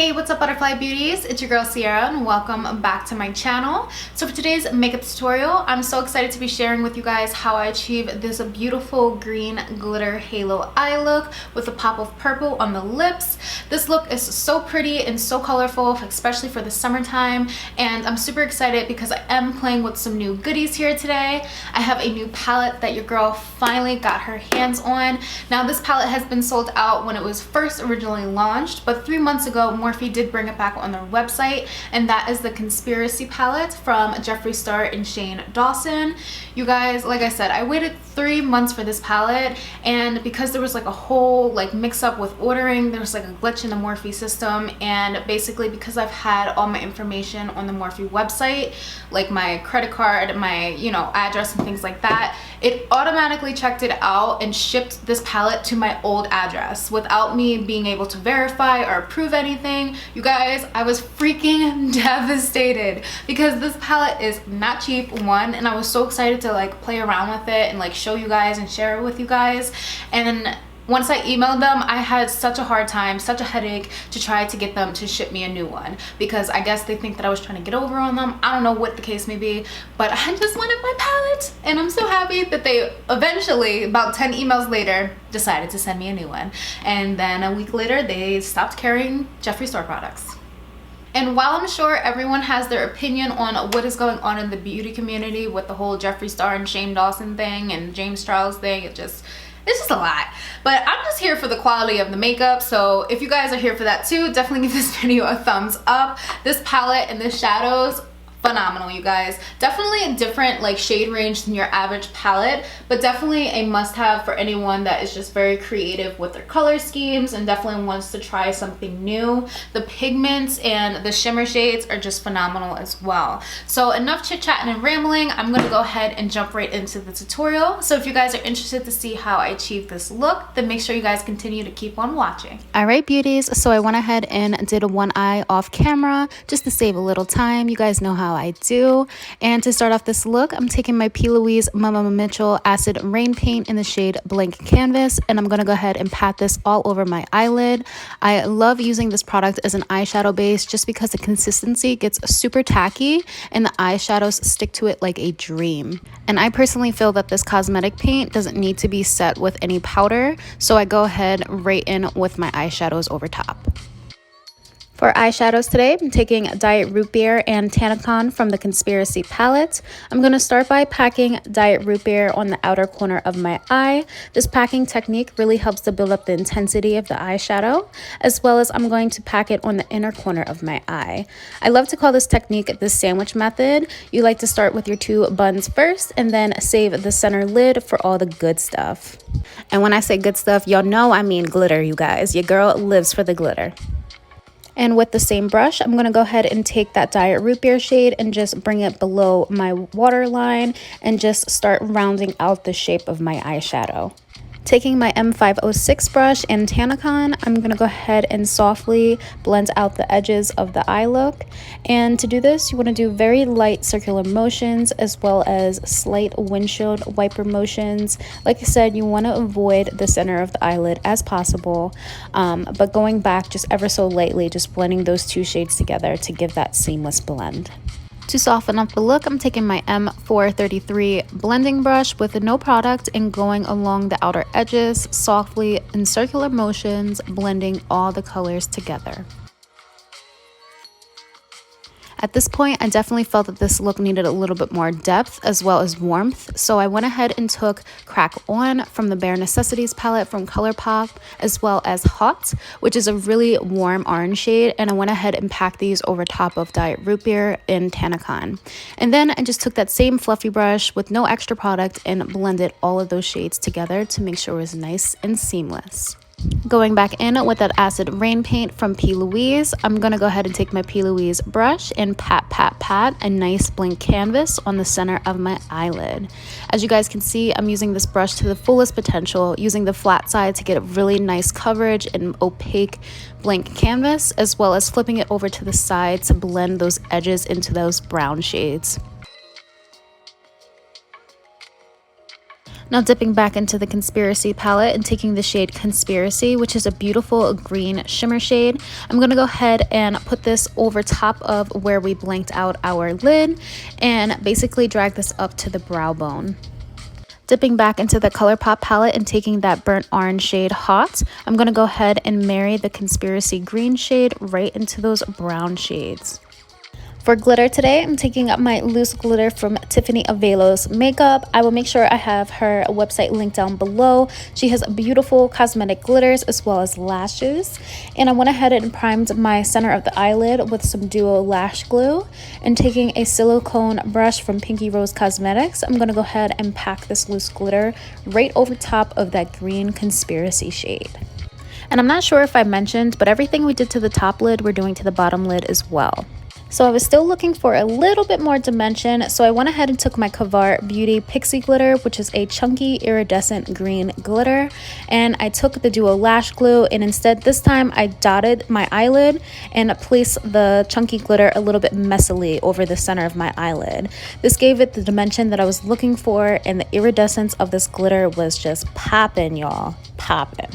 Hey, what's up Butterfly Beauties? It's your girl Sierra and welcome back to my channel. So for today's makeup tutorial, I'm so excited to be sharing with you guys how I achieve this beautiful green glitter halo eye look with a pop of purple on the lips. This look is so pretty and so colorful, especially for the summertime, and I'm super excited because I am playing with some new goodies here today. I have a new palette that your girl finally got her hands on. Now this palette has been sold out when it was first originally launched, but 3 months ago Morphe did bring it back on their website, and that is the Conspiracy palette from Jeffree Star and Shane Dawson. You guys, like I said, I waited 3 months for this palette, and because there was like a whole mix up with ordering, there was like a glitch in the Morphe system, and basically because I've had all my information on the Morphe website, like my credit card, my address and things like that, it automatically checked it out and shipped this palette to my old address without me being able to verify or approve anything. You guys, I was freaking devastated because this palette is not cheap, one, and I was so excited to play around with it and show you guys and share it with you guys. And once I emailed them, I had such a hard time, such a headache to try to get them to ship me a new one because I guess they think that I was trying to get over on them. I don't know what the case may be, but I just wanted my palette, and I'm so happy that they eventually, about 10 emails later, decided to send me a new one. And then a week later, they stopped carrying Jeffree Star products. And while I'm sure everyone has their opinion on what is going on in the beauty community with the whole Jeffree Star and Shane Dawson thing and James Charles thing, it's just a lot. But I'm just here for the quality of the makeup, so if you guys are here for that too, definitely give this video a thumbs up. This palette and the shadows, phenomenal, you guys. Definitely a different shade range than your average palette, but definitely a must-have for anyone that is just very creative with their color schemes and definitely wants to try something new. The pigments and the shimmer shades are just phenomenal as well. So enough chit-chatting and rambling, I'm gonna go ahead and jump right into the tutorial. So if you guys are interested to see how I achieve this look, then make sure you guys continue to keep on watching. All right, beauties, so I went ahead and did one eye off camera just to save a little time. You guys know how I do. And to start off this look, I'm taking my P. Louise Mama Mitchell Acid Rain Paint in the shade Blank Canvas, and I'm going to go ahead and pat this all over my eyelid. I love using this product as an eyeshadow base just because the consistency gets super tacky and the eyeshadows stick to it like a dream. And I personally feel that this cosmetic paint doesn't need to be set with any powder, so I go ahead right in with my eyeshadows over top. For eyeshadows today, I'm taking Diet Root Beer and Tanacon from the Conspiracy palette. I'm going to start by packing Diet Root Beer on the outer corner of my eye. This packing technique really helps to build up the intensity of the eyeshadow, as well as I'm going to pack it on the inner corner of my eye. I love to call this technique the sandwich method. You like to start with your two buns first and then save the center lid for all the good stuff. And when I say good stuff, y'all know I mean glitter, you guys. Your girl lives for the glitter. And with the same brush, I'm going to go ahead and take that Diet Root Beer shade and just bring it below my waterline and just start rounding out the shape of my eyeshadow. Taking my M506 brush and Tanacon, I'm going to go ahead and softly blend out the edges of the eye look. And to do this, you want to do very light circular motions as well as slight windshield wiper motions. Like I said, you want to avoid the center of the eyelid as possible, but going back just ever so lightly, just blending those two shades together to give that seamless blend. To soften up the look, I'm taking my M433 blending brush with no product and going along the outer edges, softly in circular motions, blending all the colors together. At this point, I definitely felt that this look needed a little bit more depth as well as warmth, so I went ahead and took Crack On from the Bare Necessities palette from Colourpop, as well as Hot, which is a really warm orange shade, and I went ahead and packed these over top of Diet Root Beer and Tanacon. And then I just took that same fluffy brush with no extra product and blended all of those shades together to make sure it was nice and seamless. Going back in with that Acid Rain Paint from P. Louise, I'm going to go ahead and take my P. Louise brush and pat a nice blank canvas on the center of my eyelid. As you guys can see, I'm using this brush to the fullest potential, using the flat side to get a really nice coverage and opaque blank canvas, as well as flipping it over to the side to blend those edges into those brown shades. Now dipping back into the Conspiracy palette and taking the shade Conspiracy, which is a beautiful green shimmer shade, I'm going to go ahead and put this over top of where we blanked out our lid and basically drag this up to the brow bone. Dipping back into the Colourpop palette and taking that burnt orange shade Hot, I'm going to go ahead and marry the Conspiracy green shade right into those brown shades. For glitter today, I'm taking up my loose glitter from Tiffany Avelo's makeup. I will make sure I have her website linked down below. She has beautiful cosmetic glitters as well as lashes. And I went ahead and primed my center of the eyelid with some Duo Lash Glue. And taking a silicone brush from Pinky Rose Cosmetics, I'm going to go ahead and pack this loose glitter right over top of that green Conspiracy shade. And I'm not sure if I mentioned, but everything we did to the top lid, we're doing to the bottom lid as well. So I was still looking for a little bit more dimension, so I went ahead and took my Kavar Beauty Pixi glitter, which is a chunky iridescent green glitter, and I took the Duo Lash Glue, and instead this time I dotted my eyelid and placed the chunky glitter a little bit messily over the center of my eyelid. This gave it the dimension that I was looking for, and the iridescence of this glitter was just popping, y'all, popping.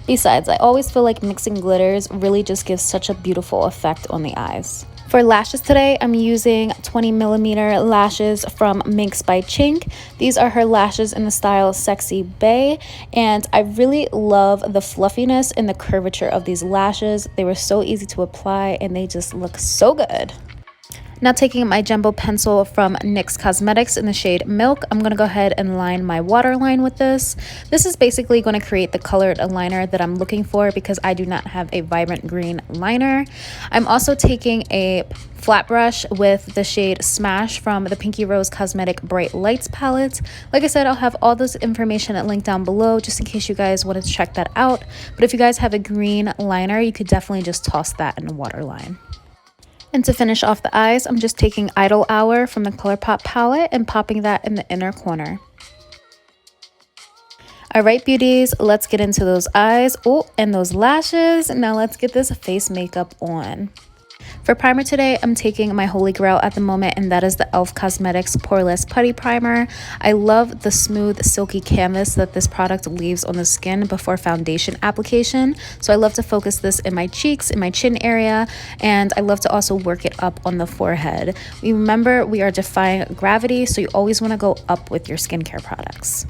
Besides, I always feel like mixing glitters really just gives such a beautiful effect on the eyes. For lashes today, I'm using 20mm lashes from M.A.C by Chink. These are her lashes in the style Sexy Bae, and I really love the fluffiness and the curvature of these lashes. They were so easy to apply and they just look so good. Now taking my Jumbo pencil from NYX Cosmetics in the shade Milk, I'm going to go ahead and line my waterline with this. This is basically going to create the colored liner that I'm looking for because I do not have a vibrant green liner. I'm also taking a flat brush with the shade Smash from the Pinky Rose Cosmetic Bright Lights palette. Like I said, I'll have all this information linked down below just in case you guys wanted to check that out. But if you guys have a green liner, you could definitely just toss that in a waterline. And to finish off the eyes, I'm just taking Idle Hour from the Colourpop palette and popping that in the inner corner. Alright beauties, let's get into those eyes. Oh, and those lashes. Now let's get this face makeup on. For primer today, I'm taking my holy grail at the moment, and that is the e.l.f. Cosmetics Poreless Putty Primer. I love the smooth, silky canvas that this product leaves on the skin before foundation application. So I love to focus this in my cheeks, in my chin area, and I love to also work it up on the forehead. Remember, we are defying gravity, so you always want to go up with your skincare products.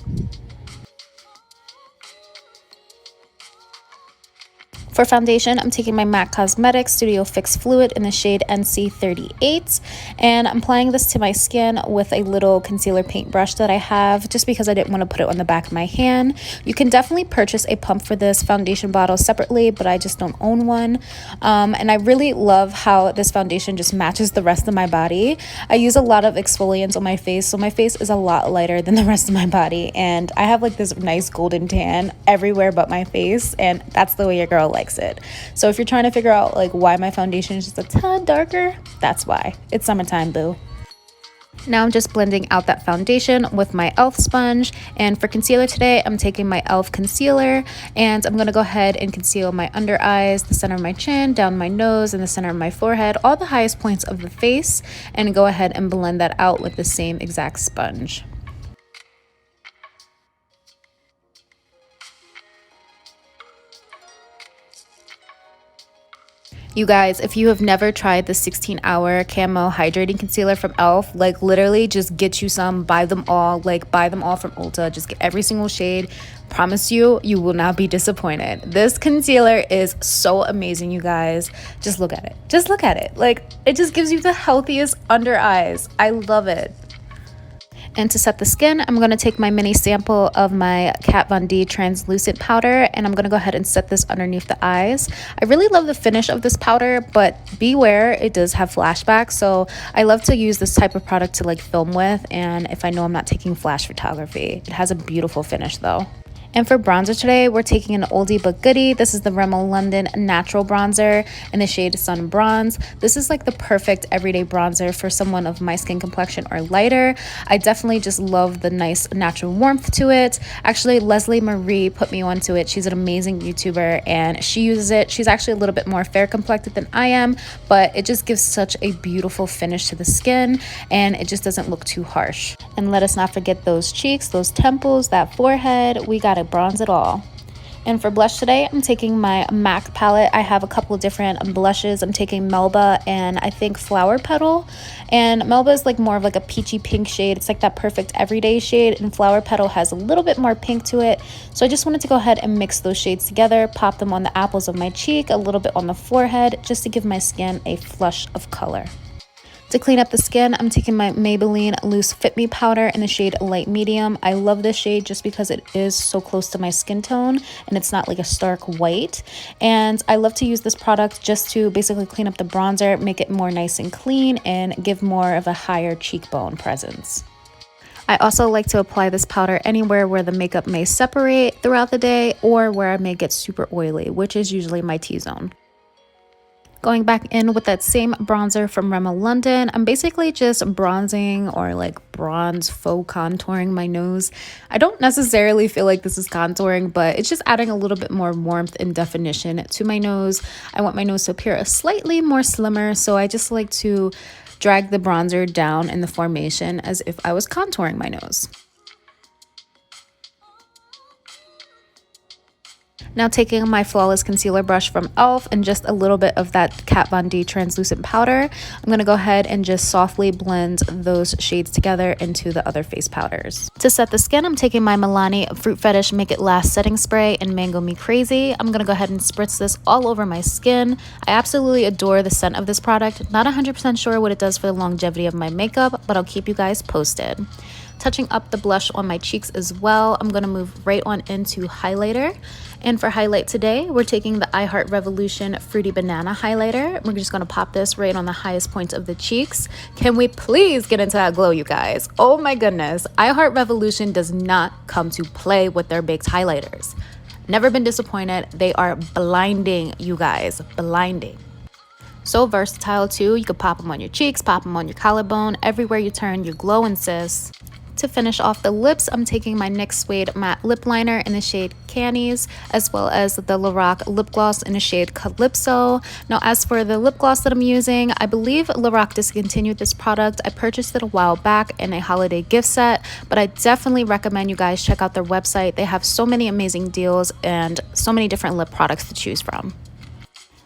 For foundation, I'm taking my M.A.C Cosmetics Studio Fix Fluid in the shade NC38, and I'm applying this to my skin with a little concealer paintbrush that I have, just because I didn't want to put it on the back of my hand. You can definitely purchase a pump for this foundation bottle separately, but I just don't own one. And I really love how this foundation just matches the rest of my body. I use a lot of exfoliants on my face, so my face is a lot lighter than the rest of my body, and I have like this nice golden tan everywhere but my face, and that's the way your girl likes it. So if you're trying to figure out like why my foundation is just a tad darker, that's why. It's summertime, boo. Now I'm just blending out that foundation with my e.l.f. sponge, and for concealer today, I'm taking my e.l.f. concealer, and I'm going to go ahead and conceal my under eyes, the center of my chin, down my nose, and the center of my forehead, all the highest points of the face, and go ahead and blend that out with the same exact sponge. You guys, if you have never tried the 16-hour Camo Hydrating Concealer from e.l.f., like literally just get you some, buy them all, like buy them all from Ulta, just get every single shade. Promise you, you will not be disappointed. This concealer is so amazing, you guys. Just look at it. Just look at it. Like, it just gives you the healthiest under eyes. I love it. And to set the skin, I'm going to take my mini sample of my Kat Von D translucent powder, and I'm going to go ahead and set this underneath the eyes. I really love the finish of this powder, but beware, it does have flashbacks, so I love to use this type of product to like film with, and if I know I'm not taking flash photography. It has a beautiful finish though. And for bronzer today, we're taking an oldie but goodie. This is the Rimmel London Natural Bronzer in the shade Sun Bronze. This is like the perfect everyday bronzer for someone of my skin complexion or lighter. I definitely just love the nice natural warmth to it. Actually, Leslie Marie put me onto it. She's an amazing YouTuber and she uses it. She's actually a little bit more fair complected than I am, but it just gives such a beautiful finish to the skin and it just doesn't look too harsh. And let us not forget those cheeks, those temples, that forehead. We gotta bronze it all. And for blush today, I'm taking my M.A.C palette. I have a couple of different blushes. I'm taking Melba and I think Flower Petal. And Melba is like more of like a peachy pink shade. It's like that perfect everyday shade, and Flower Petal has a little bit more pink to it. So I just wanted to go ahead and mix those shades together, pop them on the apples of my cheek, a little bit on the forehead, just to give my skin a flush of color. To clean up the skin, I'm taking my Maybelline Loose Fit Me powder in the shade Light Medium. I love this shade just because it is so close to my skin tone and it's not like a stark white. And I love to use this product just to basically clean up the bronzer, make it more nice and clean, and give more of a higher cheekbone presence. I also like to apply this powder anywhere where the makeup may separate throughout the day or where I may get super oily, which is usually my T-zone. Going back in with that same bronzer from Rimmel London, I'm basically just bronzing or like bronze faux contouring my nose. I don't necessarily feel like this is contouring, but it's just adding a little bit more warmth and definition to my nose. I want my nose to appear slightly more slimmer, so I just like to drag the bronzer down in the formation as if I was contouring my nose. Now taking my Flawless Concealer brush from e.l.f. and just a little bit of that Kat Von D translucent powder, I'm going to go ahead and just softly blend those shades together into the other face powders. To set the skin, I'm taking my Milani Fruit Fetish Make It Last Setting Spray in Mango Me Crazy. I'm going to go ahead and spritz this all over my skin. I absolutely adore the scent of this product. Not 100% sure what it does for the longevity of my makeup, but I'll keep you guys posted. Touching up the blush on my cheeks as well, I'm going to move right on into highlighter. And for highlight today, we're taking the I Heart Revolution Fruity Banana highlighter. We're just going to pop this right on the highest points of the cheeks. Can we please get into that glow, you guys? Oh my goodness, I Heart Revolution does not come to play with their baked highlighters. Never been disappointed. They are blinding, you guys, blinding. So versatile too. You could pop them on your cheeks, pop them on your collarbone. Everywhere you turn, you're glowing, sis. To finish off the lips, I'm taking my NYX Suede matte lip liner in the shade Candies, as well as the Lorac Lip Gloss in the shade Calypso. Now, as for the lip gloss that I'm using, I believe Lorac discontinued this product. I purchased it a while back in a holiday gift set, but I definitely recommend you guys check out their website. They have so many amazing deals and so many different lip products to choose from.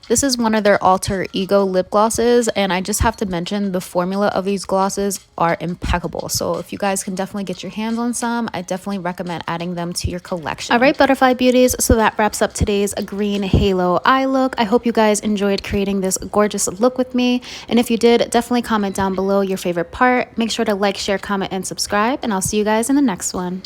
This is one of their alter ego lip glosses, and I just have to mention the formula of these glosses are impeccable. So if you guys can definitely get your hands on some, I definitely recommend adding them to your collection. All right, Butterfly Beauties, so that wraps up today's green halo eye look. I hope you guys enjoyed creating this gorgeous look with me. And if you did, definitely comment down below your favorite part. Make sure to like, share, comment, and subscribe, and I'll see you guys in the next one.